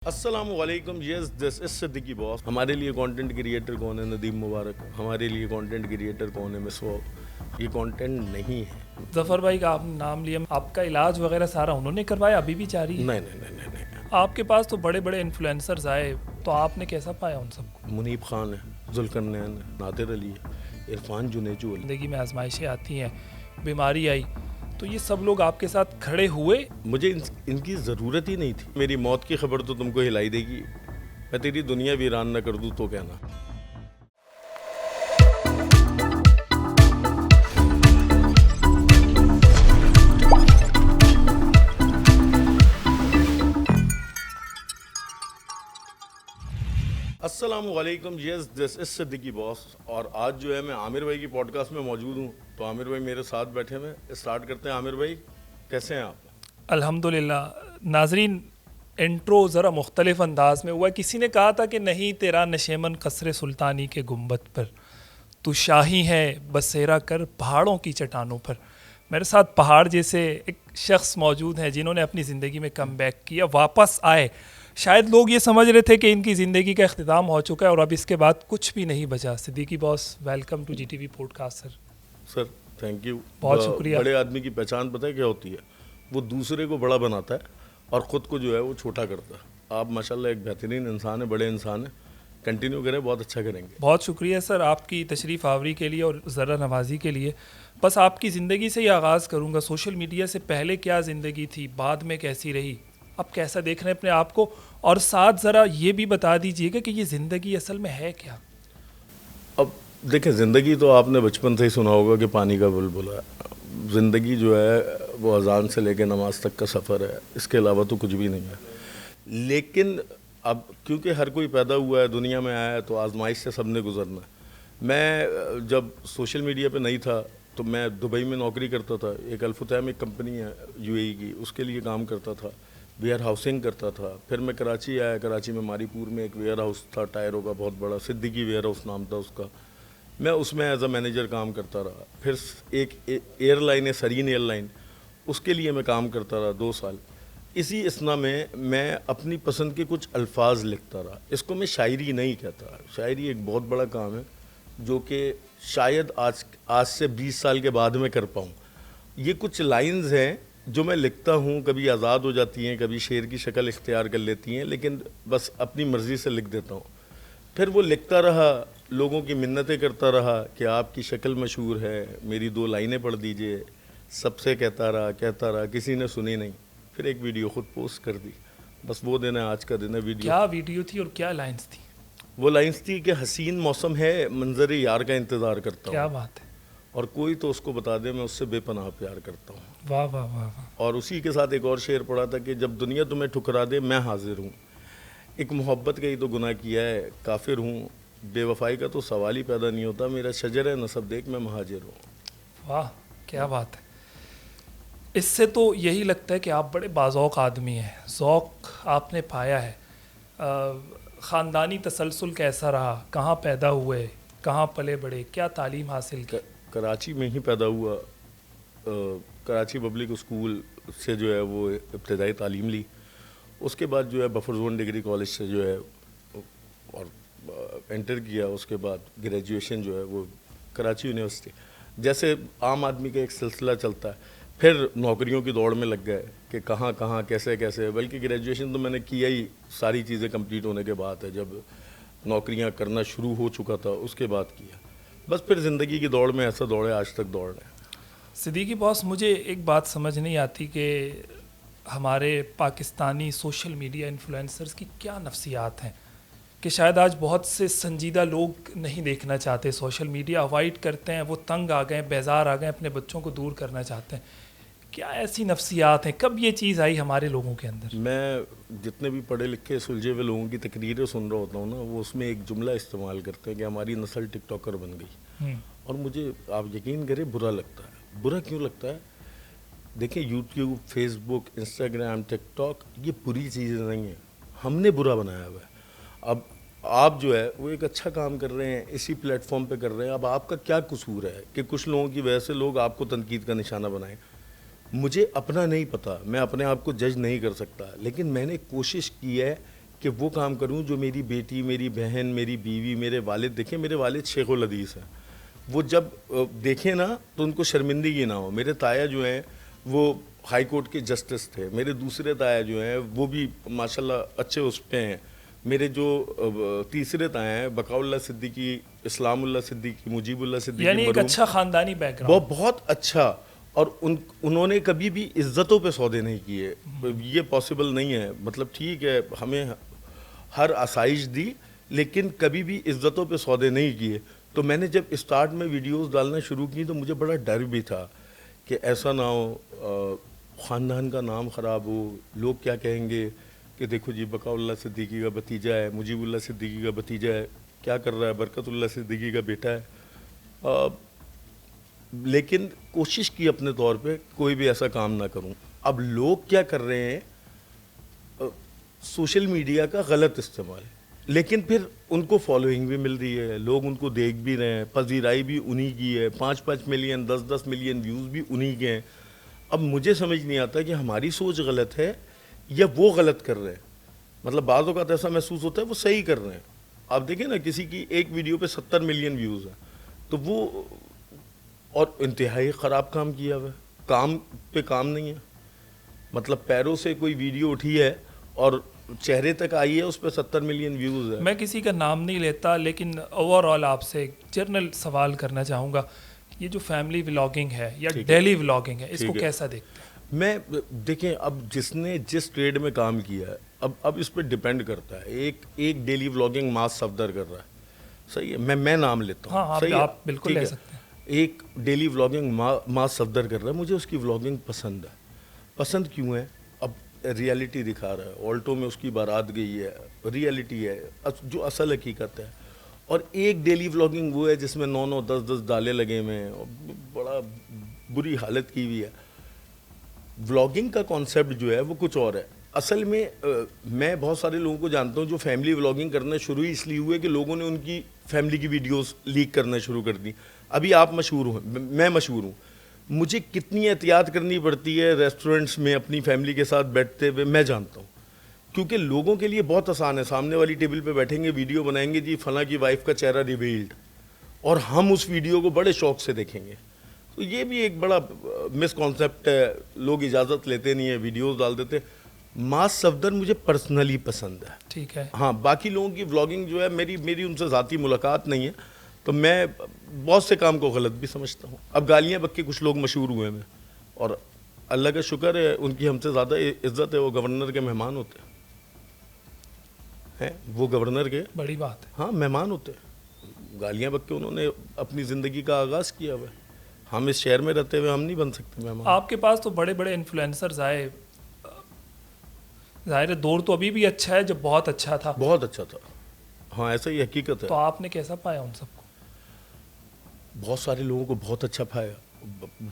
السلام علیکم. یس دس از صدیقی باس. ہمارے لیے کانٹینٹ کریٹر کون ہے؟ ندیم مبارک. ہمارے لیے کانٹینٹ کریٹر کون ہے؟ مسوا. یہ کانٹینٹ نہیں ہے. ظفر بھائی کا آپ نے نام لیا, آپ کا علاج وغیرہ سارا انہوں نے کروایا, ابھی بھی جاری ہے؟ نہیں. آپ کے پاس تو بڑے بڑے انفلوئنسرز آئے, تو آپ نے کیسا پایا ان سب کو؟ منیب خان ہے, ذوالقرنین ہے, نادر علی ہے, عرفان جنیجو ہے. زندگی میں آزمائشیں آتی ہیں, بیماری آئی, تو یہ سب لوگ آپ کے ساتھ کھڑے ہوئے. مجھے ان کی ضرورت ہی نہیں تھی. میری موت کی خبر تو تم کو ہلائی دے گی. میں تیری دنیا ویران نہ کر دوں تو کہنا. السلام علیکم. یس دس از صدیقی باس. اور آج جو ہے میں عامر بھائی کی پوڈ کاسٹ میں موجود ہوں. تو عامر بھائی میرے ساتھ بیٹھے ہوئے. اسٹارٹ کرتے ہیں. عامر بھائی کیسے ہیں آپ؟ الحمدللہ. ناظرین, انٹرو ذرا مختلف انداز میں ہوا. کسی نے کہا تھا کہ نہیں تیرا نشیمن قصر سلطانی کے گنبد پر, تو شاہی ہے بسیرا کر پہاڑوں کی چٹانوں پر. میرے ساتھ پہاڑ جیسے ایک شخص موجود ہیں جنہوں نے اپنی زندگی میں کم بیک کیا, واپس آئے. شاید لوگ یہ سمجھ رہے تھے کہ ان کی زندگی کا اختتام ہو چکا ہے اور اب اس کے بعد کچھ بھی نہیں بچا. Siddiqui boss, welcome to G T V podcast. Sir thank you. بہت شکریہ. بڑے آدمی کی پہچان پتہ ہے کیا ہوتی ہے؟ وہ دوسرے کو بڑا بناتا ہے اور خود کو جو ہے وہ چھوٹا کرتا ہے. آپ ماشاءاللہ ایک بہترین انسان ہیں, بڑے انسان ہیں. کنٹینیو کریں, بہت اچھا کریں گے. بہت شکریہ سر آپ کی تشریف آوری کے لیے اور ذرا نوازی کے لیے. بس آپ کی زندگی سے ہی آغاز کروں گا. سوشل میڈیا سے پہلے کیا زندگی تھی, بعد میں کیسی رہی, اب کیسا دیکھ رہے ہیں اپنے آپ کو, اور ساتھ ذرا یہ بھی بتا دیجئے گا کہ یہ زندگی اصل میں ہے کیا؟ اب دیکھیں, زندگی تو آپ نے بچپن سے ہی سنا ہوگا کہ پانی کا بلبلا ہے. زندگی جو ہے وہ اذان سے لے کے نماز تک کا سفر ہے, اس کے علاوہ تو کچھ بھی نہیں ہے. لیکن اب کیونکہ ہر کوئی پیدا ہوا ہے, دنیا میں آیا ہے, تو آزمائش سے سب نے گزرنا ہے. میں جب سوشل میڈیا پہ نہیں تھا تو میں دبئی میں نوکری کرتا تھا. ایک الفتیم ایک کمپنی ہے یو اے ای کی, اس کے لیے کام کرتا تھا. ویئر ہاؤسنگ کرتا تھا. پھر میں کراچی آیا. کراچی میں ماری پور میں ایک ویئر ہاؤس تھا ٹائروں کا بہت بڑا, صدیقی ویئر ہاؤس نام تھا اس کا. میں اس میں ایز اے مینیجر کام کرتا رہا. پھر ایک ایئر لائن ہے سرین ایئر لائن, اس کے لیے میں کام کرتا رہا 2 سال. اسی اسنا میں اپنی پسند کے کچھ الفاظ لکھتا رہا. اس کو میں شاعری نہیں کہتا. شاعری ایک بہت بڑا کام ہے جو کہ شاید آج سے 20 سال کے بعد میں کر پاؤں. یہ کچھ لائنز ہیں جو میں لکھتا ہوں, کبھی آزاد ہو جاتی ہیں, کبھی شعر کی شکل اختیار کر لیتی ہیں, لیکن بس اپنی مرضی سے لکھ دیتا ہوں. پھر وہ لکھتا رہا, لوگوں کی منتیں کرتا رہا کہ آپ کی شکل مشہور ہے, میری 2 لائنیں پڑھ دیجئے. سب سے کہتا رہا, کسی نے سنی نہیں. پھر ایک ویڈیو خود پوسٹ کر دی. بس وہ دن ہے, آج کا دن ہے. کیا ویڈیو تھی اور کیا لائنز تھی؟ وہ لائنز تھی کہ حسین موسم ہے, منظر یار کا انتظار کرتا ہوں. کیا بات ہے. اور کوئی تو اس کو بتا دے میں اس سے بے پناہ پیار کرتا ہوں. واہ واہ واہ واہ. اور اسی کے ساتھ ایک اور شعر پڑھا تھا کہ جب دنیا تمہیں ٹھکرا دے میں حاضر ہوں. ایک محبت کا ہی تو گناہ کیا ہے, کافر ہوں. بے وفائی کا تو سوال ہی پیدا نہیں ہوتا, میرا شجر ہے نسب دیکھ میں مہاجر ہوں. واہ کیا بات ہے. اس سے تو یہی لگتا ہے کہ آپ بڑے باذوق آدمی ہیں. ذوق آپ نے پایا ہے. خاندانی تسلسل کیسا رہا, کہاں پیدا ہوئے, کہاں پلے بڑے, کیا تعلیم حاصل کی؟ کراچی میں ہی پیدا ہوا. کراچی پبلک اسکول سے جو ہے وہ ابتدائی تعلیم لی. اس کے بعد جو ہے بفر زون ڈگری کالج سے جو ہے اور انٹر کیا. اس کے بعد گریجویشن جو ہے وہ کراچی یونیورسٹی. جیسے عام آدمی کا ایک سلسلہ چلتا ہے, پھر نوکریوں کی دوڑ میں لگ گئے کہ کہاں کیسے. بلکہ گریجویشن تو میں نے کیا ہی ساری چیزیں کمپلیٹ ہونے کے بعد ہے, جب نوکریاں کرنا شروع ہو چکا تھا اس کے بعد کیا. بس پھر زندگی کی دوڑ میں ایسا دوڑے, آج تک دوڑ رہے ہیں. صدیقی باس, مجھے ایک بات سمجھ نہیں آتی کہ ہمارے پاکستانی سوشل میڈیا انفلوئنسرز کی کیا نفسیات ہیں کہ شاید آج بہت سے سنجیدہ لوگ نہیں دیکھنا چاہتے, سوشل میڈیا اوائڈ کرتے ہیں, وہ تنگ آ گئے, بیزار آ گئے, اپنے بچوں کو دور کرنا چاہتے ہیں. کیا ایسی نفسیات ہیں, کب یہ چیز آئی ہمارے لوگوں کے اندر؟ میں جتنے بھی پڑھے لکھے سلجھے ہوئے لوگوں کی تقریریں سن رہا ہوتا ہوں نا, وہ اس میں ایک جملہ استعمال کرتے ہیں کہ ہماری نسل ٹک ٹاکر بن گئی. اور مجھے آپ یقین کریں برا لگتا ہے. برا کیوں لگتا ہے؟ دیکھیں, یوٹیوب, فیس بک, انسٹاگرام, ٹک ٹاک یہ بری چیزیں نہیں ہیں, ہم نے برا بنایا ہوا ہے. اب آپ جو ہے وہ ایک اچھا کام کر رہے ہیں, اسی پلیٹ فارم پہ کر رہے ہیں. اب آپ کا کیا قصور ہے کہ کچھ لوگوں کی وجہ سے لوگ آپ کو تنقید کا نشانہ بنائیں؟ مجھے اپنا نہیں پتہ, میں اپنے آپ کو جج نہیں کر سکتا, لیکن میں نے کوشش کی ہے کہ وہ کام کروں جو میری بیٹی, میری بہن, میری بیوی, میرے والد, دیکھیں میرے والد شیخ الحدیث ہیں, وہ جب دیکھیں نا تو ان کو شرمندگی نہ ہو. میرے تایا جو ہیں وہ ہائی کورٹ کے جسٹس تھے, میرے دوسرے تایا جو ہیں وہ بھی ماشاءاللہ اچھے اس پہ ہیں, میرے جو تیسرے تایا ہیں بقاء اللہ صدیقی, اسلام اللہ صدیقی, مجیب اللہ صدیقی, یعنی ایک اچھا خاندانی بیک وہ گراؤنڈ. بہت اچھا, اور انہوں نے کبھی بھی عزتوں پہ سودے نہیں کیے, یہ پاسبل نہیں ہے. مطلب ٹھیک ہے ہمیں ہر آسائش دی لیکن کبھی بھی عزتوں پہ سودے نہیں کیے. تو میں نے جب اسٹارٹ میں ویڈیوز ڈالنا شروع کی تو مجھے بڑا ڈر بھی تھا کہ ایسا نہ ہو خاندان کا نام خراب ہو, لوگ کیا کہیں گے کہ دیکھو جی بقاء اللہ صدیقی کا بھتیجا ہے, مجیب اللہ صدیقی کا بھتیجا ہے, کیا کر رہا ہے, برکت اللہ صدیقی کا بیٹا ہے. لیکن کوشش کی اپنے طور پہ کوئی بھی ایسا کام نہ کروں. اب لوگ کیا کر رہے ہیں, سوشل میڈیا کا غلط استعمال, لیکن پھر ان کو فالوئنگ بھی مل رہی ہے, لوگ ان کو دیکھ بھی رہے ہیں, پذیرائی بھی انہی کی ہے, 5-5 ملین 10-10 ملین ویوز بھی انہی کے ہیں. اب مجھے سمجھ نہیں آتا کہ ہماری سوچ غلط ہے یا وہ غلط کر رہے ہیں. مطلب بعض اوقات ایسا محسوس ہوتا ہے وہ صحیح کر رہے ہیں. آپ دیکھیں نا کسی کی ایک ویڈیو پہ 70 ملین ویوز ہیں, تو وہ اور انتہائی خراب کام کیا ہوا ہے, کام پہ کام نہیں ہے. مطلب پیروں سے کوئی ویڈیو اٹھی ہے اور چہرے تک آئی ہے, اس پہ 70 ملین ویوز ہے. میں کسی کا نام نہیں لیتا لیکن اوور آل آپ سے ایک جنرل سوال کرنا چاہوں گا, یہ جو فیملی ولاگنگ ہے یا ڈیلی ولاگنگ ہے اس کو کیسا دیکھتے ہیں؟ میں دیکھیں اب جس نے جس ٹریڈ میں کام کیا ہے اب اس پہ ڈیپینڈ کرتا ہے. ایک ڈیلی ولاگنگ ماس صفدر کر رہا ہے, صحیح ہے, میں نام لیتا ہوں, ہاں صحیح ہے, آپ بالکل لے سکتے ہیں. ایک ڈیلی ولاگنگ ماس صفدر کر رہا ہے, مجھے اس کی ولاگنگ پسند ہے. پسند کیوں ہے؟ اب ریئلٹی دکھا رہا ہے, آلٹو میں اس کی بارات گئی ہے, ریئلٹی ہے جو اصل حقیقت ہے. اور ایک ڈیلی ولاگنگ وہ ہے جس میں 9-9 10-10 ڈالے لگے ہوئے ہیں, بڑا بری حالت کی ہوئی ہے. ولاگنگ کا کانسیپٹ جو ہے وہ کچھ اور ہے. اصل میں میں بہت سارے لوگوں کو جانتا ہوں جو فیملی ولاگنگ کرنا شروع ہی اس لیے ہوئے کہ لوگوں نے ان کی فیملی کی ویڈیوز لیک کرنا شروع کر دی. ابھی آپ مشہور ہوں, میں مشہور ہوں, مجھے کتنی احتیاط کرنی پڑتی ہے ریسٹورنٹس میں اپنی فیملی کے ساتھ بیٹھتے ہوئے, میں جانتا ہوں. کیونکہ لوگوں کے لیے بہت آسان ہے, سامنے والی ٹیبل پہ بیٹھیں گے, ویڈیو بنائیں گے, جی فلاں کی وائف کا چہرہ ریویلڈ, اور ہم اس ویڈیو کو بڑے شوق سے دیکھیں گے. تو یہ بھی ایک بڑا مس کانسیپٹ ہے, لوگ اجازت لیتے نہیں ہیں, ویڈیوز ڈال دیتے. ماس صفدر مجھے پرسنلی پسند ہے, ٹھیک ہے. ہاں باقی لوگوں کی ولاگنگ جو ہے میری ان سے ذاتی ملاقات نہیں ہے, تو میں بہت سے کام کو غلط بھی سمجھتا ہوں. اب گالیاں بک کے کچھ لوگ مشہور ہوئے ہیں, اور اللہ کا شکر ہے ان کی ہم سے زیادہ عزت ہے, وہ گورنر کے مہمان ہوتے ہیں, وہ گورنر کے بڑی بات ہے, ہاں مہمان ہوتے ہیں. گالیاں بک کے انہوں نے اپنی زندگی کا آغاز کیا ہوا ہے. ہم اس شہر میں رہتے ہوئے ہم نہیں بن سکتے مہمان. آپ کے پاس تو بڑے بڑے انفلوئنسرز آئے, ظاہر دور تو ابھی بھی اچھا ہے, جب بہت اچھا تھا, بہت اچھا تھا, ہاں ایسا ہی حقیقت ہے. تو آپ نے کیسا پایا ان سب کو؟ بہت سارے لوگوں کو بہت اچھا پایا,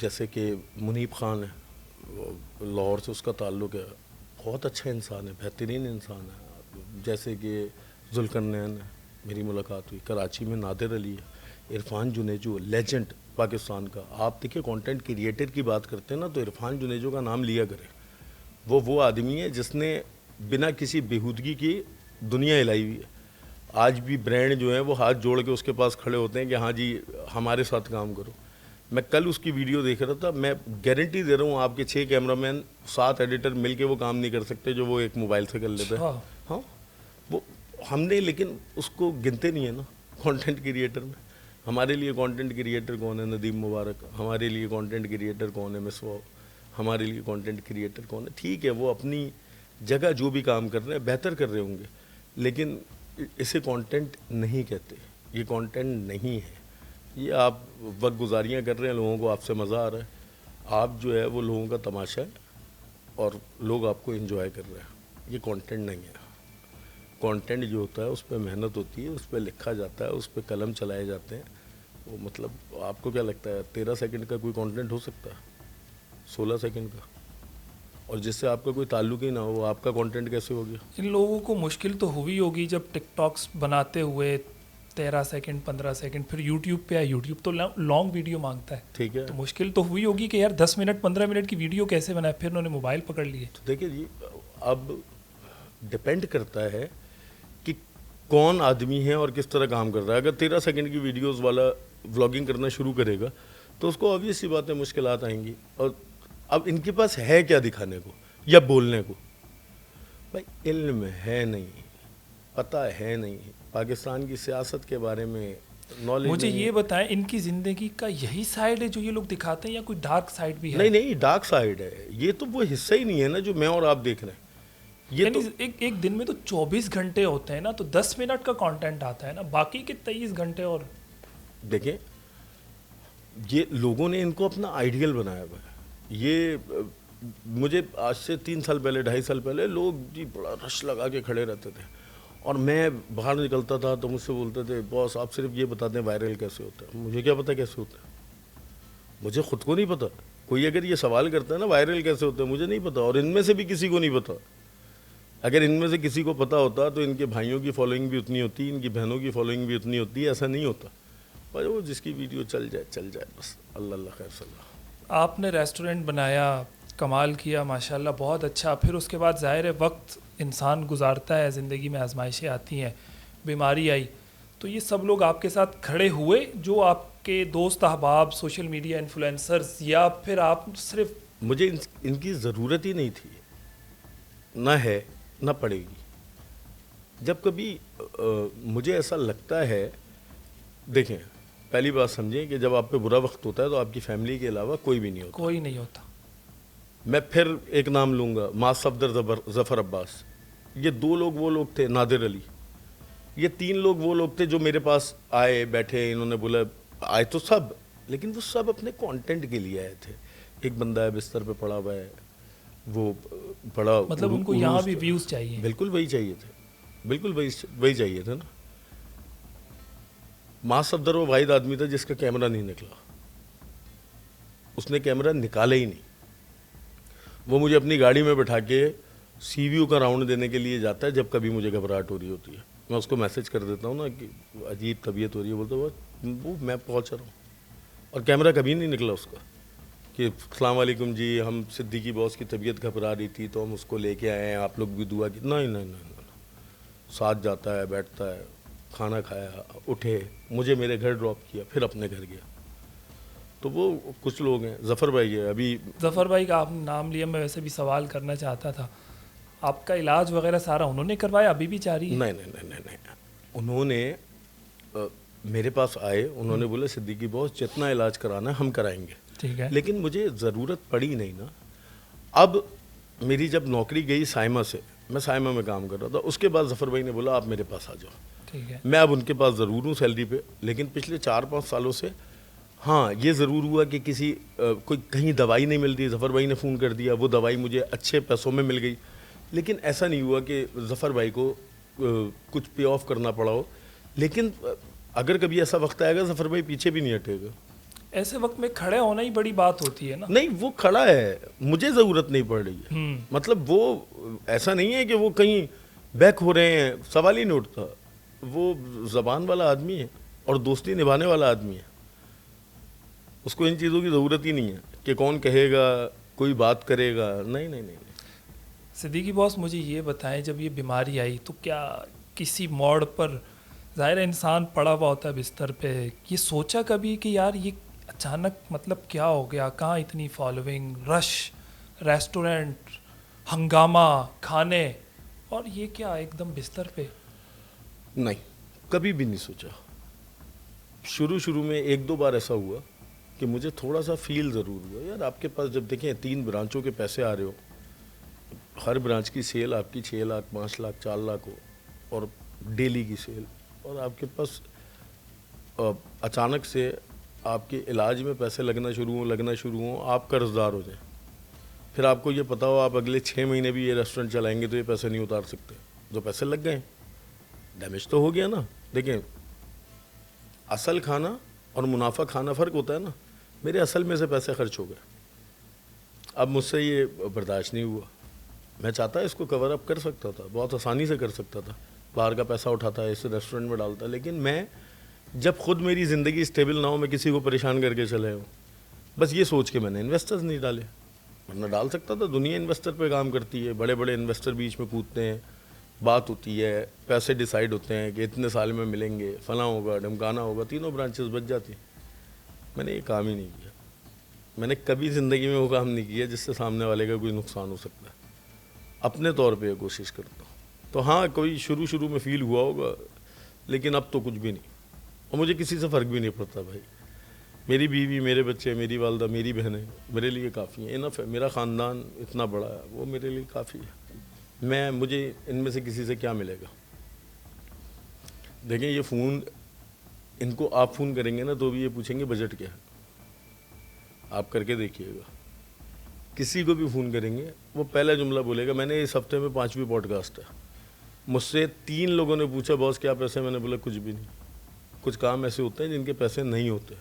جیسے کہ منیب خان ہے, لاہور سے اس کا تعلق ہے, بہت اچھا انسان ہے, بہترین انسان ہے. جیسے کہ ذوالقرنین ہے, میری ملاقات ہوئی. کراچی میں نادر علی ہے, عرفان جنیجو لیجنڈ پاکستان کا. آپ دیکھیں کانٹینٹ کریٹر کی بات کرتے ہیں نا, تو عرفان جنیجو کا نام لیا کریں. وہ آدمی ہے جس نے بنا کسی بےہودگی کی دنیا ہلائی ہوئی ہے. آج بھی برانڈ جو ہیں وہ ہاتھ جوڑ کے اس کے پاس کھڑے ہوتے ہیں کہ ہاں جی ہمارے ساتھ کام کرو. میں کل اس کی ویڈیو دیکھ رہا تھا, میں گارنٹی دے رہا ہوں آپ کے 6 کیمرہ مین 7 ایڈیٹر مل کے وہ کام نہیں کر سکتے جو وہ ایک موبائل سے کر لیتے ہیں. ہاں وہ ہم نے, لیکن اس کو گنتے نہیں ہیں نا کانٹینٹ کریٹر میں. ہمارے لیے کانٹینٹ کریٹر کون ہے؟ ندیم مبارک. ہمارے لیے کانٹینٹ کریٹر کون ہے؟ مسوا. ہمارے لیے کانٹینٹ کریٹر کون ہے؟ ٹھیک ہے وہ اپنی جگہ جو بھی کام کر رہے ہیں بہتر کر رہے ہوں گے, لیکن اسے کانٹینٹ نہیں کہتے, یہ کانٹینٹ نہیں ہے. یہ آپ وقت گزاریاں کر رہے ہیں, لوگوں کو آپ سے مزہ آ رہا ہے, آپ جو ہے وہ لوگوں کا تماشا ہے اور لوگ آپ کو انجوائے کر رہے ہیں. یہ کانٹینٹ نہیں ہے. کانٹینٹ جو ہوتا ہے اس پہ محنت ہوتی ہے, اس پہ لکھا جاتا ہے, اس پہ قلم چلائے جاتے ہیں. وہ مطلب آپ کو کیا لگتا ہے 13 سیکنڈ کا کوئی کانٹینٹ ہو سکتا ہے 16 سیکنڈ کا؟ اور جس سے آپ کا کوئی تعلق ہی نہ ہو, وہ آپ کا کانٹینٹ کیسے ہو گیا؟ ان لوگوں کو مشکل تو ہوئی ہوگی جب ٹک ٹاکس بناتے ہوئے 13 سیکنڈ 15 سیکنڈ, پھر یوٹیوب پہ آیا, یوٹیوب تو لانگ ویڈیو مانگتا ہے, ٹھیک ہے, تو مشکل تو ہوئی ہوگی کہ یار 10 منٹ 15 منٹ کی ویڈیو کیسے بنائے, پھر انہوں نے موبائل پکڑ لیے. دیکھیے جی اب ڈپینڈ کرتا ہے کہ کون آدمی ہے اور کس طرح کام کر رہا ہے. اگر 13 سیکنڈ کی ویڈیوز والا ولاگنگ کرنا شروع کرے گا تو اس کو آبویس سی باتیں مشکلات آئیں گی. اور اب ان کے پاس ہے کیا دکھانے کو یا بولنے کو؟ بھائی علم ہے نہیں, پتہ ہے نہیں, پاکستان کی سیاست کے بارے میں نالج. مجھے یہ بتائیں, ان کی زندگی کا یہی سائڈ ہے جو یہ لوگ دکھاتے ہیں یا کوئی ڈارک سائڈ بھی ہے؟ نہیں, ڈارک سائڈ ہے. یہ تو وہ حصہ ہی نہیں ہے نا جو میں اور آپ دیکھ رہے ہیں. یہ تو ایک دن میں تو 24 گھنٹے ہوتے ہیں نا, تو 10 منٹ کا کانٹینٹ آتا ہے نا, باقی کے 23 گھنٹے. اور دیکھیں, یہ لوگوں نے ان کو اپنا آئیڈیل بنایا ہوا ہے. یہ مجھے آج سے 3 سال پہلے 2.5 سال پہلے لوگ جی بڑا رش لگا کے کھڑے رہتے تھے, اور میں باہر نکلتا تھا تو مجھ سے بولتے تھے باس آپ صرف یہ بتا دیں وائرل کیسے ہوتا ہے. مجھے کیا پتہ کیسے ہوتا ہے, مجھے خود کو نہیں پتہ. کوئی اگر یہ سوال کرتا ہے نا وائرل کیسے ہوتا ہے, مجھے نہیں پتہ, اور ان میں سے بھی کسی کو نہیں پتہ. اگر ان میں سے کسی کو پتہ ہوتا تو ان کے بھائیوں کی فالوئنگ بھی اتنی ہوتی, ان کی بہنوں کی فالوئنگ بھی اتنی ہوتی. ایسا نہیں ہوتا. پر وہ جس کی ویڈیو چل جائے بس. اللہ خیر صلی اللہ. آپ نے ریسٹورنٹ بنایا, کمال کیا ماشاءاللہ, بہت اچھا. پھر اس کے بعد ظاہر ہے وقت انسان گزارتا ہے, زندگی میں آزمائشیں آتی ہیں, بیماری آئی, تو یہ سب لوگ آپ کے ساتھ کھڑے ہوئے جو آپ کے دوست احباب, سوشل میڈیا انفلوئنسرز, یا پھر آپ صرف؟ مجھے ان کی ضرورت ہی نہیں تھی, نہ ہے نہ پڑے گی. جب کبھی مجھے ایسا لگتا ہے, دیکھیں پہلی بات سمجھیں کہ جب آپ پہ برا وقت ہوتا ہے تو آپ کی فیملی کے علاوہ کوئی بھی نہیں ہوتا. کوئی نہیں ہوتا. میں پھر ایک نام لوں گا, ماس صفدر ظفر عباس. یہ 2 لوگ وہ لوگ تھے, نادر علی. یہ 3 لوگ وہ لوگ تھے جو میرے پاس آئے, بیٹھے, انہوں نے بولا, آئے تو سب, لیکن وہ سب اپنے کانٹینٹ کے لیے آئے تھے. ایک بندہ ہے بستر پہ پڑا ہوا ہے, وہ بڑا مطلب ان کو یہاں بھی ویوز چاہیے. بالکل وہی چاہیے تھے, بالکل وہی چاہیے تھے نا. ماس صفدر وہ واحد آدمی تھا جس کا کیمرہ نہیں نکلا. اس نے کیمرہ نکالا ہی نہیں. وہ مجھے اپنی گاڑی میں بٹھا کے سی ویو کا راؤنڈ دینے کے لیے جاتا ہے جب کبھی مجھے گھبراہٹ ہو رہی ہوتی ہے. میں اس کو میسج کر دیتا ہوں نا کہ عجیب طبیعت ہو رہی ہے, بولتا وہ میں پہنچ رہا ہوں, اور کیمرہ کبھی نہیں نکلا اس کا کہ السلام علیکم جی, ہم صدیقی باس کی طبیعت گھبرا رہی تھی تو ہم اس کو لے کے آئے ہیں, آپ لوگ بھی دعا کی. نہیں, ساتھ جاتا ہے, بیٹھتا ہے, کھانا کھایا, اٹھے, مجھے میرے گھر ڈراپ کیا, پھر اپنے گھر گیا. تو وہ کچھ لوگ ہیں. ظفر بھائی ہے, ابھی ظفر بھائی کا آپ نے نام لیا, میں ویسے بھی سوال کرنا چاہتا تھا, آپ کا علاج وغیرہ سارا انہوں نے کروایا, ابھی بھی جاری ہے؟ نہیں. انہوں نے میرے پاس آئے, انہوں نے بولا صدیقی باس جتنا علاج کرانا ہے ہم کرائیں گے. ٹھیک ہے. لیکن مجھے ضرورت پڑی نہیں نا. اب میری جب نوکری گئی سائمہ سے, میں سائمہ میں کام کر رہا تھا, اس کے بعد ظفر بھائی نے بولا آپ میرے پاس آ جاؤ. ٹھیک ہے. میں اب ان کے پاس ضرور ہوں سیلری پہ, لیکن پچھلے 4-5 سالوں سے ہاں یہ ضرور ہوا کہ کسی کوئی کہیں دوائی نہیں ملتی, ظفر بھائی نے فون کر دیا, وہ دوائی مجھے اچھے پیسوں میں مل گئی. لیکن ایسا نہیں ہوا کہ ظفر بھائی کو کچھ پے آف کرنا پڑا ہو. لیکن اگر کبھی ایسا وقت آئے گا ظفر بھائی پیچھے بھی نہیں ہٹے گا. ایسے وقت میں کھڑے ہونا ہی بڑی بات ہوتی ہے نا. نہیں, وہ کھڑا ہے, مجھے ضرورت نہیں پڑ رہی ہے. مطلب وہ ایسا نہیں ہے کہ وہ کہیں بیک ہو رہے ہیں, سوال ہی نہیں اٹھتا. وہ زبان والا آدمی ہے اور دوستی نبھانے والا آدمی ہے. اس کو ان چیزوں کی ضرورت ہی نہیں ہے کہ کون کہے گا, کوئی بات کرے گا. نہیں. صدیقی باس مجھے یہ بتائیں, جب یہ بیماری آئی تو کیا کسی موڑ پر, ظاہر انسان پڑا ہوا ہوتا ہے بستر پہ, یہ سوچا کبھی کہ یار یہ اچانک مطلب کیا ہو گیا, کہاں اتنی فالوئنگ, رش, ریسٹورنٹ, ہنگامہ, کھانے, اور یہ کیا ایک دم بستر پہ؟ نہیں, کبھی بھی نہیں سوچا. شروع میں 1-2 بار ایسا ہوا کہ مجھے تھوڑا سا فیل ضرور ہوا, یار آپ کے پاس جب دیکھیں 3 برانچوں کے پیسے آ رہے ہو, ہر برانچ کی سیل آپ کی 6 لاکھ 5 لاکھ 4 لاکھ ہو, اور ڈیلی کی سیل, اور آپ کے پاس اچانک سے آپ کے علاج میں پیسے لگنا شروع ہوں, آپ قرض دار ہو جائیں. پھر آپ کو یہ پتا ہو آپ اگلے 6 مہینے بھی یہ ریسٹورنٹ چلائیں گے تو یہ پیسے نہیں اتار سکتے. جو پیسے لگ گئے, ڈیمیج تو ہو گیا نا. دیکھیں اصل کھانا اور منافع کھانا فرق ہوتا ہے نا. میرے اصل میں سے پیسے خرچ ہو گئے. اب مجھ سے یہ برداشت نہیں ہوا. میں چاہتا اس کو کور اپ کر سکتا تھا, بہت آسانی سے کر سکتا تھا, باہر کا پیسہ اٹھاتا ہے اس ریسٹورنٹ میں ڈالتا, لیکن میں جب خود میری زندگی اسٹیبل نہ ہو, میں کسی کو پریشان کر کے چلے ہوں, بس یہ سوچ کے میں نے انویسٹرز نہیں ڈالے. ورنہ ڈال سکتا تھا. دنیا انویسٹر پہ کام کرتی ہے, بڑے بڑے انویسٹر بیچ میں کودتے ہیں, بات ہوتی ہے, پیسے ڈیسائیڈ ہوتے ہیں کہ اتنے سال میں ملیں گے, فلاں ہوگا, ڈھمکانا ہوگا, تینوں برانچز بچ جاتی ہیں. میں نے یہ کام ہی نہیں کیا. میں نے کبھی زندگی میں وہ کام نہیں کیا جس سے سامنے والے کا کوئی نقصان ہو سکتا ہے. اپنے طور پہ کوشش کرتا ہوں. تو ہاں کوئی شروع میں فیل ہوا ہوگا, لیکن اب تو کچھ بھی نہیں, اور مجھے کسی سے فرق بھی نہیں پڑتا بھائی. میری بیوی, میرے بچے, میری والدہ, میری بہنیں میرے لیے کافی ہیں, انف ہے. میرا خاندان اتنا بڑا ہے, وہ میرے لیے کافی ہے. مجھے ان میں سے کسی سے کیا ملے گا. دیکھیں یہ فون, ان کو آپ فون کریں گے نا تو بھی یہ پوچھیں گے بجٹ کیا ہے. آپ کر کے دیکھیے گا, کسی کو بھی فون کریں گے وہ پہلا جملہ بولے گا میں نے اس ہفتے میں 5ویں پوڈ کاسٹ ہے. مجھ سے 3 لوگوں نے پوچھا باس کیا پیسے, میں نے بولا کچھ بھی نہیں. کچھ کام ایسے ہوتے ہیں جن کے پیسے نہیں ہوتے,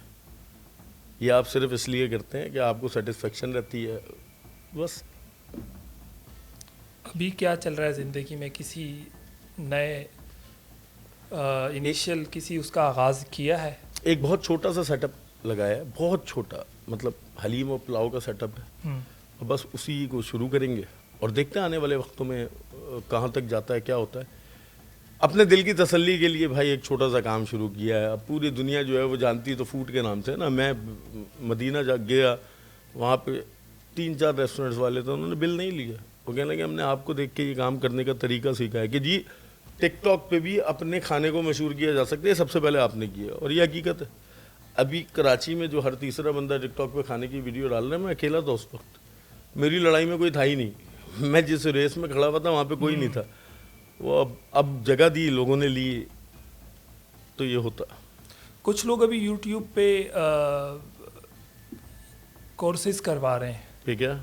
یہ آپ صرف اس لیے کرتے ہیں کہ آپ کو سیٹسفیکشن رہتی ہے بس. ابھی کیا چل رہا ہے زندگی میں؟ کسی نئے انیشیل کسی اس کا آغاز کیا ہے؟ ایک بہت چھوٹا سا سیٹ اپ لگایا ہے, بہت چھوٹا, مطلب حلیم اور پلاؤ کا سیٹ اپ ہے, اور بس اسی کو شروع کریں گے اور دیکھتے ہیں آنے والے وقتوں میں کہاں تک جاتا ہے, کیا ہوتا ہے. اپنے دل کی تسلی کے لیے بھائی ایک چھوٹا سا کام شروع کیا ہے. اب پوری دنیا جو ہے وہ جانتی تو فوڈ کے نام سے نا. میں مدینہ جا گیا, وہاں پہ 3-4 ریسٹورینٹس والے تھے, انہوں نے بل نہیں لیا. وہ کہنے لگے ہم نے آپ کو دیکھ کے یہ کام کرنے کا طریقہ سیکھا ہے کہ جی ٹک ٹاک پہ بھی اپنے کھانے کو مشہور کیا جا سکتا ہے, سب سے پہلے آپ نے کیا. اور یہ حقیقت ہے. ابھی کراچی میں جو ہر تیسرا بندہ ٹک ٹاک پہ کھانے کی ویڈیو ڈال رہا ہے, میں اکیلا تھا اس وقت. میری لڑائی میں کوئی تھا ہی نہیں. میں جس ریس میں کھڑا ہوا تھا وہاں پہ کوئی نہیں تھا. وہ اب جگہ دی, لوگوں نے لی, تو یہ ہوتا. کچھ لوگ ابھی یوٹیوب پہ کورسز کروا رہے ہیں, ٹھیک ہے.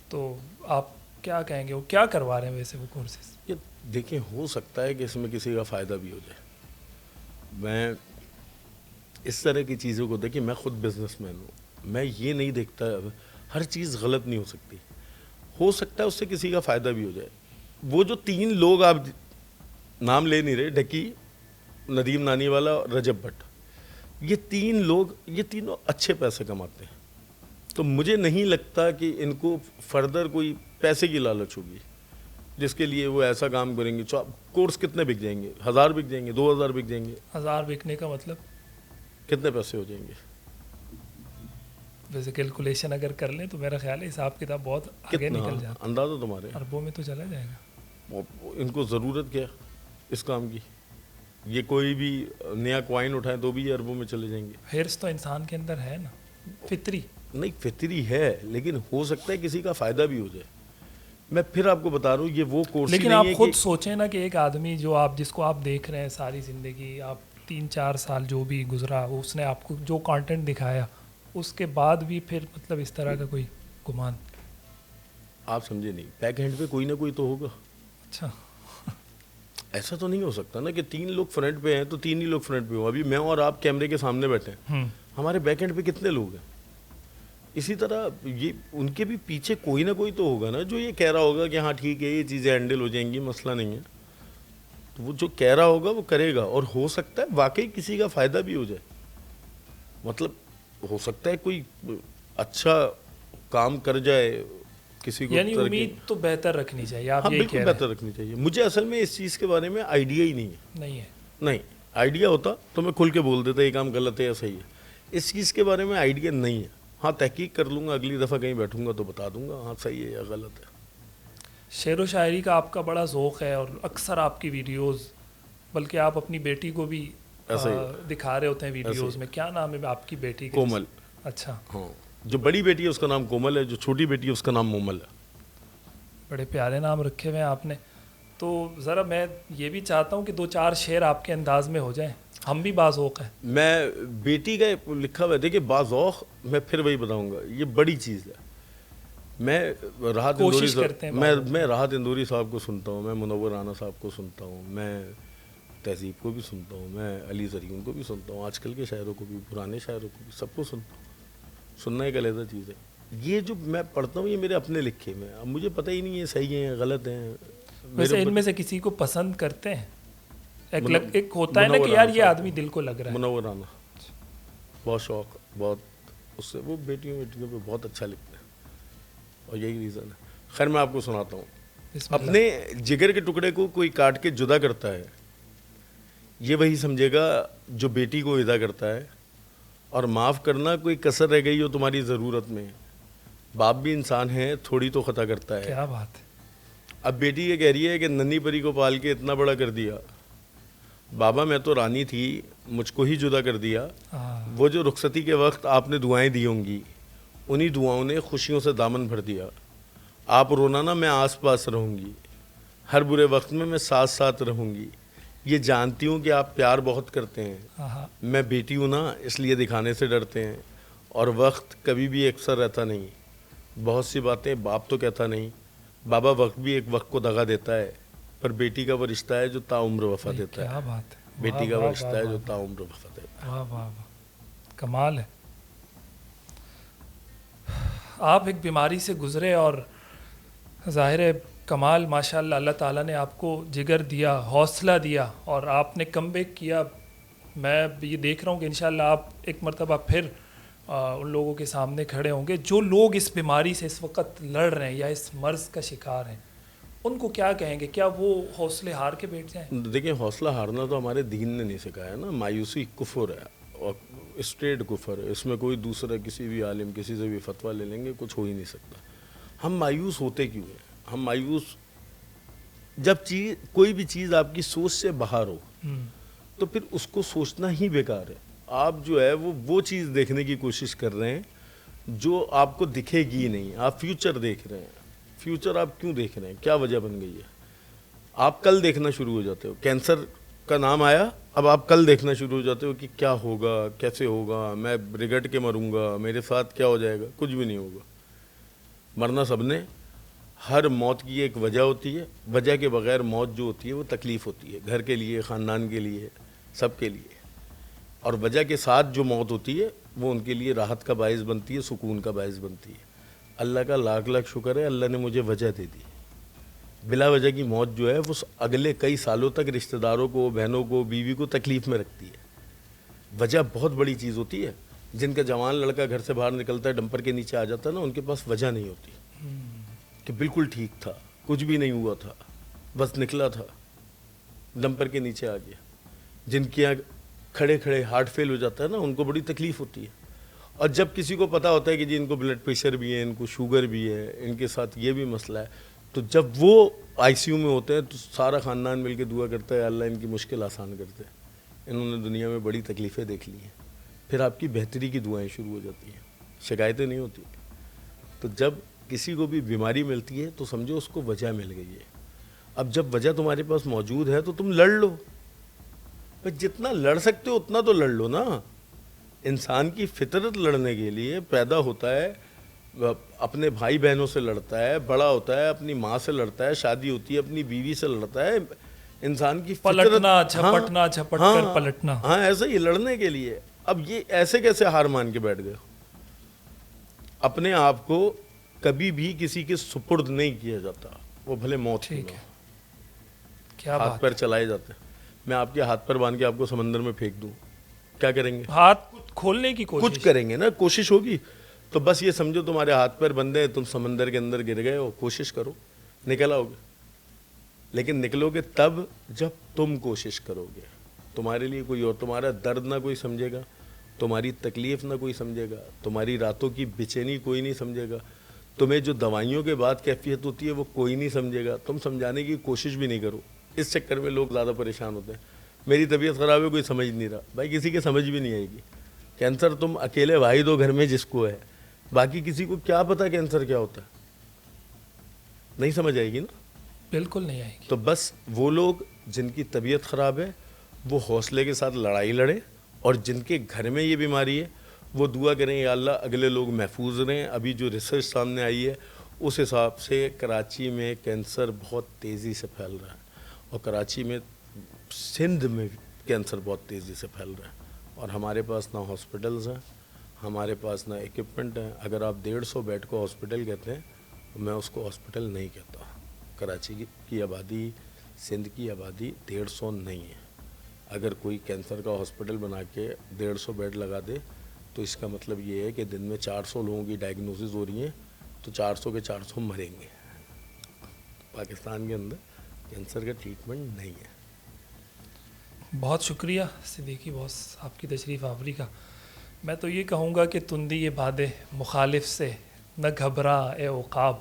تو آپ کیا کہیں گے, وہ کیا کروا رہے ہیں ویسے وہ کورسز؟ یہ دیکھیں, ہو سکتا ہے کہ اس میں کسی کا فائدہ بھی ہو جائے. میں اس طرح کی چیزوں کو دیکھیں, میں خود بزنس مین ہوں, میں یہ نہیں دیکھتا, ہر چیز غلط نہیں ہو سکتی. ہو سکتا ہے اس سے کسی کا فائدہ بھی ہو جائے. وہ جو 3 لوگ آپ نام لے نہیں رہے, ڈھکی, ندیم نانی والا اور رجب بٹ, یہ 3 لوگ, یہ تینوں اچھے پیسے کماتے ہیں. تو مجھے نہیں لگتا کہ ان کو فردر کوئی پیسے کی لالچ ہوگی جس کے لیے وہ ایسا کام کریں گے. کورس کتنے بک جائیں گے؟ 1000 بک جائیں گے, 2000 بک جائیں گے. 1000 بکنے کا مطلب کتنے پیسے ہو جائیں گے؟ ویسے کیلکولیشن اگر کر لیں تو میرا خیال ہے حساب کتاب بہت آگے نکل جاتا ہے. اندازہ تمہارے اربوں میں تو چلا جائے گا. ان کو ضرورت کیا اس کام کی؟ یہ کوئی بھی نیا کوائن اٹھائیں تو بھی یہ اربوں میں چلے جائیں گے. حرص تو انسان کے اندر ہے نا, فطری. نہیں, فطری ہے, لیکن ہو سکتا ہے کسی کا فائدہ بھی ہو جائے. میں پھر آپ کو بتا رہا ہوں, یہ وہ کورس لیکن آپ خود سوچیں نا کہ ایک آدمی جو آپ جس کو آپ دیکھ رہے ہیں ساری زندگی, آپ 3-4 سال جو بھی گزرا, اس نے آپ کو جو کانٹینٹ دکھایا, اس کے بعد بھی پھر مطلب اس طرح کا کوئی گمان آپ سمجھے نہیں. بیک ہینڈ پہ کوئی نہ کوئی تو ہوگا. اچھا, ایسا تو نہیں ہو سکتا نا کہ 3 لوگ فرنٹ پہ ہیں تو 3 ہی لوگ فرنٹ پہ ہوں. ابھی میں اور آپ کیمرے کے سامنے بیٹھے ہیں, ہمارے بیک ہینڈ پہ کتنے لوگ ہیں؟ اسی طرح یہ ان کے بھی پیچھے کوئی نہ کوئی تو ہوگا نا جو یہ کہہ رہا ہوگا کہ ہاں ٹھیک ہے یہ چیزیں ہینڈل ہو جائیں گی, مسئلہ نہیں ہے. تو وہ جو کہہ رہا ہوگا وہ کرے گا, اور ہو سکتا ہے واقعی کسی کا فائدہ بھی ہو جائے. مطلب ہو سکتا ہے کوئی اچھا کام کر جائے کسی کو. یعنی امید تو بہتر رکھنی چاہیے, آپ یہ بالکل بہتر رکھنی چاہیے. مجھے اصل میں اس چیز کے بارے میں آئیڈیا ہی نہیں ہے. نہیں, آئیڈیا ہوتا تو میں کھل کے بول دیتا یہ کام غلط ہے یا صحیح ہے. اس چیز کے بارے میں آئیڈیا نہیں ہے. ہاں تحقیق کر لوں گا, اگلی دفعہ کہیں بیٹھوں گا تو بتا دوں گا ہاں صحیح ہے یا غلط ہے. شعر و شاعری کا آپ کا بڑا ذوق ہے, اور اکثر آپ کی ویڈیوز, بلکہ آپ اپنی بیٹی کو بھی دکھا رہے ہوتے ہیں ویڈیوز میں. کیا نام ہے آپ کی بیٹی کا؟ کومل. اچھا, ہاں, جو بڑی بیٹی ہے اس کا نام کومل ہے, جو چھوٹی بیٹی ہے اس کا نام مومل ہے. بڑے پیارے نام رکھے ہوئے ہیں آپ نے. تو ذرا میں یہ بھی چاہتا ہوں کہ 2-4 شعر آپ کے انداز میں ہو جائیں, ہم بھی باذوق ہیں. میں بیٹی کا لکھا ہوا ہے, دیکھیے باذوق, میں پھر وہی بتاؤں گا, یہ بڑی چیز ہے. میں راحت اندوری صاحب, میں راحت اندوری صاحب کو سنتا ہوں, میں منور رانا صاحب کو سنتا ہوں, میں تہذیب کو بھی سنتا ہوں, میں علی زرین کو بھی سنتا ہوں, آج کل کے شاعروں کو بھی, پرانے شاعروں کو بھی, سب کو سنتا ہوں. سننا ایک علیحدہ چیز ہے. یہ جو میں پڑھتا ہوں یہ میرے اپنے لکھے میں, اب مجھے پتہ ہی نہیں ہے صحیح ہیں غلط ہیں. ویسے ان میں سے کسی کو پسند کرتے ہیں؟ ایک ہوتا ہے نا کہ یار یہ آدمی دل کو لگ رہا ہے. منور رانا بہت شوق, بہت اس سے, وہ بیٹیوں پہ بہت اچھا لکھتے ہیں, اور یہی ریزن ہے. خیر میں آپ کو سناتا ہوں. بسم اللہ. اپنے جگر کے ٹکڑے کو کوئی کاٹ کے جدا کرتا ہے، یہ وہی سمجھے گا جو بیٹی کو ادا کرتا ہے. اور معاف کرنا کوئی کسر رہ گئی ہو تمہاری ضرورت میں، باپ بھی انسان ہے، تھوڑی تو خطا کرتا ہے. کیا بات ہے. اب بیٹی یہ کہہ رہی ہے کہ ننھی پری کو پال کے اتنا بڑا کر دیا، بابا میں تو رانی تھی، مجھ کو ہی جدا کر دیا. وہ جو رخصتی کے وقت آپ نے دعائیں دی ہوں گی، انہی دعاؤں نے خوشیوں سے دامن بھر دیا. آپ رونا نا، میں آس پاس رہوں گی، ہر برے وقت میں ساتھ ساتھ رہوں گی. یہ جانتی ہوں کہ آپ پیار بہت کرتے ہیں، میں بیٹی ہوں نا اس لیے دکھانے سے ڈرتے ہیں. اور وقت کبھی بھی اکثر رہتا نہیں، بہت سی باتیں باپ تو کہتا نہیں. بابا وقت بھی ایک وقت کو دغا دیتا ہے، پر بیٹی کا وہ رشتہ ہے جو تا عمر وفا دیتا ہے. کیا بات ہے. بیٹی کا وہ رشتہ ہے جو تا عمر وفا دیتا ہے. واہ واہ واہ، کمال ہے. آپ ایک بیماری سے گزرے اور ظاہر ہے کمال ماشاء اللہ، اللہ تعالیٰ نے آپ کو جگر دیا، حوصلہ دیا اور آپ نے کم بیک کیا. میں یہ دیکھ رہا ہوں کہ انشاءاللہ آپ ایک مرتبہ پھر ان لوگوں کے سامنے کھڑے ہوں گے جو لوگ اس بیماری سے اس وقت لڑ رہے ہیں یا اس مرض کا شکار ہیں. ان کو کیا کہیں گے؟ کیا وہ حوصلے ہار کے بیٹھ جائیں؟ دیکھیں، حوصلہ ہارنا تو ہمارے دین نے نہیں سکھایا نا. مایوسی کفر ہے اور اسٹریٹ کفر ہے. اس میں کوئی دوسرا کسی بھی عالم کسی سے بھی فتویٰ لے لیں گے، کچھ ہو ہی نہیں سکتا. ہم مایوس ہوتے کیوں ہیں؟ ہم مایوس جب کوئی بھی چیز آپ کی سوچ سے باہر ہو تو پھر اس کو سوچنا ہی بیکار ہے. آپ جو ہے وہ چیز دیکھنے کی کوشش کر رہے ہیں جو آپ کو دکھے گی نہیں. آپ فیوچر دیکھ رہے ہیں. فیوچر آپ کیوں دیکھ رہے ہیں؟ کیا وجہ بن گئی ہے؟ آپ کل دیکھنا شروع ہو جاتے ہو. کینسر کا نام آیا، اب آپ کل دیکھنا شروع ہو جاتے ہو کہ کیا ہوگا، کیسے ہوگا، میں رگڑ کے مروں گا، میرے ساتھ کیا ہو جائے گا. کچھ بھی نہیں ہوگا. مرنا سب نے. ہر موت کی ایک وجہ ہوتی ہے. وجہ کے بغیر موت جو ہوتی ہے وہ تکلیف ہوتی ہے، گھر کے لیے، خاندان کے لیے، سب کے لیے. اور وجہ کے ساتھ جو موت ہوتی ہے وہ ان کے لیے راحت کا باعث بنتی ہے، سکون کا باعث بنتی ہے. اللہ کا لاکھ لاکھ شکر ہے، اللہ نے مجھے وجہ دے دی. بلا وجہ کی موت جو ہے وہ اگلے کئی سالوں تک رشتہ داروں کو، بہنوں کو، بیوی کو تکلیف میں رکھتی ہے. وجہ بہت بڑی چیز ہوتی ہے. جن کا جوان لڑکا گھر سے باہر نکلتا ہے، ڈمپر کے نیچے آ جاتا ہے نا، ان کے پاس وجہ نہیں ہوتی کہ بالکل ٹھیک تھا، کچھ بھی نہیں ہوا تھا، بس نکلا تھا، ڈمپر کے نیچے آ گیا. جن کے یہاں کھڑے کھڑے ہارٹ فیل ہو جاتا ہے نا، ان کو بڑی تکلیف ہوتی ہے. اور جب کسی کو پتا ہوتا ہے کہ جی ان کو بلڈ پریشر بھی ہے، ان کو شوگر بھی ہے، ان کے ساتھ یہ بھی مسئلہ ہے، تو جب وہ آئی سی یو میں ہوتے ہیں تو سارا خاندان مل کے دعا کرتا ہے اللہ ان کی مشکل آسان کرتے ہیں، انہوں نے دنیا میں بڑی تکلیفیں دیکھ لی ہیں. پھر آپ کی بہتری کی دعائیں شروع ہو جاتی ہیں، شکایتیں نہیں ہوتی. تو جب کسی کو بھی بیماری ملتی ہے تو سمجھو اس کو وجہ مل گئی ہے. اب جب وجہ تمہارے پاس موجود ہے تو تم لڑ لو. جتنا لڑ سکتے ہو اتنا تو لڑ لو نا. انسان کی فطرت لڑنے کے لیے پیدا ہوتا ہے، اپنے بھائی بہنوں سے لڑتا ہے، بڑا ہوتا ہے اپنی ماں سے لڑتا ہے، شادی ہوتی ہے اپنی بیوی سے لڑتا ہے. انسان کی پلٹنا، جھپٹنا، جھپٹ کر پلٹنا. ہاں ایسے ہی لڑنے کے لیے. اب یہ ایسے کیسے ہار مان کے بیٹھ گئے؟ اپنے آپ کو کبھی بھی کسی کے سپرد نہیں کیا جاتا، وہ بھلے موت ہی ہو. کیا ہاتھ پیر چلائے جاتے ہیں. میں آپ کے ہاتھ پر باندھ کے آپ کو سمندر میں پھینک دوں، کیا کریں گے؟ ہاتھ کھولنے کی کوشش کچھ کریں گے نا، کوشش ہوگی. تو بس یہ سمجھو تمہارے ہاتھ پیر بندے ہیں، تم سمندر کے اندر گر گئے ہو. کوشش کرو، نکل آؤ گے. لیکن نکلو گے تب جب تم کوشش کرو گے. تمہارے لیے کوئی اور تمہارا درد نہ کوئی سمجھے گا، تمہاری تکلیف نہ کوئی سمجھے گا، تمہاری راتوں کی بے چینی کوئی نہیں سمجھے گا، تمہیں جو دوائیوں کے بعد کیفیت ہوتی ہے وہ کوئی نہیں سمجھے گا. تم سمجھانے کی کوشش بھی نہیں کرو. اس چکر میں لوگ زیادہ پریشان ہوتے ہیں. میری طبیعت خراب ہے، کوئی سمجھ نہیں رہا. بھائی کسی کے سمجھ بھی نہیں آئے گی. کینسر تم اکیلے واحد ہو گھر میں جس کو ہے، باقی کسی کو کیا پتا کینسر کیا ہوتا ہے؟ نہیں سمجھ آئے گی نا. بالکل نہیں آئے گی. تو بس وہ لوگ جن کی طبیعت خراب ہے وہ حوصلے کے ساتھ لڑائی لڑیں، اور جن کے گھر میں یہ بیماری ہے وہ دعا کریں یا اللہ اگلے لوگ محفوظ رہیں. ابھی جو ریسرچ سامنے آئی ہے اس حساب سے کراچی میں کینسر بہت تیزی سے پھیل رہا ہے، اور کراچی میں، سندھ میں کینسر بہت تیزی سے پھیل رہا ہے. اور ہمارے پاس نہ ہاسپٹلز ہیں، ہمارے پاس نہ ایکوپمنٹ ہیں. اگر آپ 150 بیڈ کو ہاسپٹل کہتے ہیں تو میں اس کو ہاسپٹل نہیں کہتا. کراچی کی آبادی، سندھ کی آبادی 150 نہیں ہے. اگر کوئی کینسر کا ہاسپٹل بنا کے 150 بیڈ لگا دے تو اس کا مطلب یہ ہے کہ دن میں 400 لوگوں کی ڈائگنوسز ہو رہی ہیں، تو 400 کے 400 مریں گے. پاکستان کے اندر کینسر کا ٹریٹمنٹ نہیں ہے. بہت شکریہ صدیقی باس آپ کی تشریف آوری کا. میں تو یہ کہوں گا کہ تندی یہ بادے مخالف سے نہ گھبرا اے عقاب،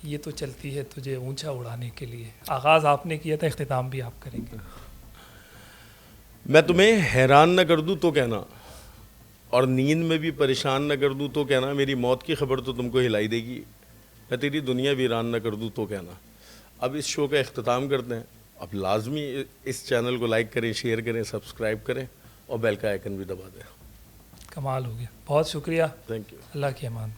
یہ تو چلتی ہے تجھے اونچا اڑانے کے لیے. آغاز آپ نے کیا تھا، اختتام بھی آپ کریں گے. میں تمہیں حیران نہ کر دوں تو کہنا، اور نیند میں بھی پریشان نہ کر دوں تو کہنا. میری موت کی خبر تو تم کو ہلائی دے گی. میں تیری دنیا ویران نہ کر دوں تو کہنا. اب اس شو کا اختتام کرتے ہیں. اب لازمی اس چینل کو لائک کریں، شیئر کریں، سبسکرائب کریں اور بیل کا آئیکن بھی دبا دیں. کمال ہو گیا. بہت شکریہ. Thank you. اللہ کی امان.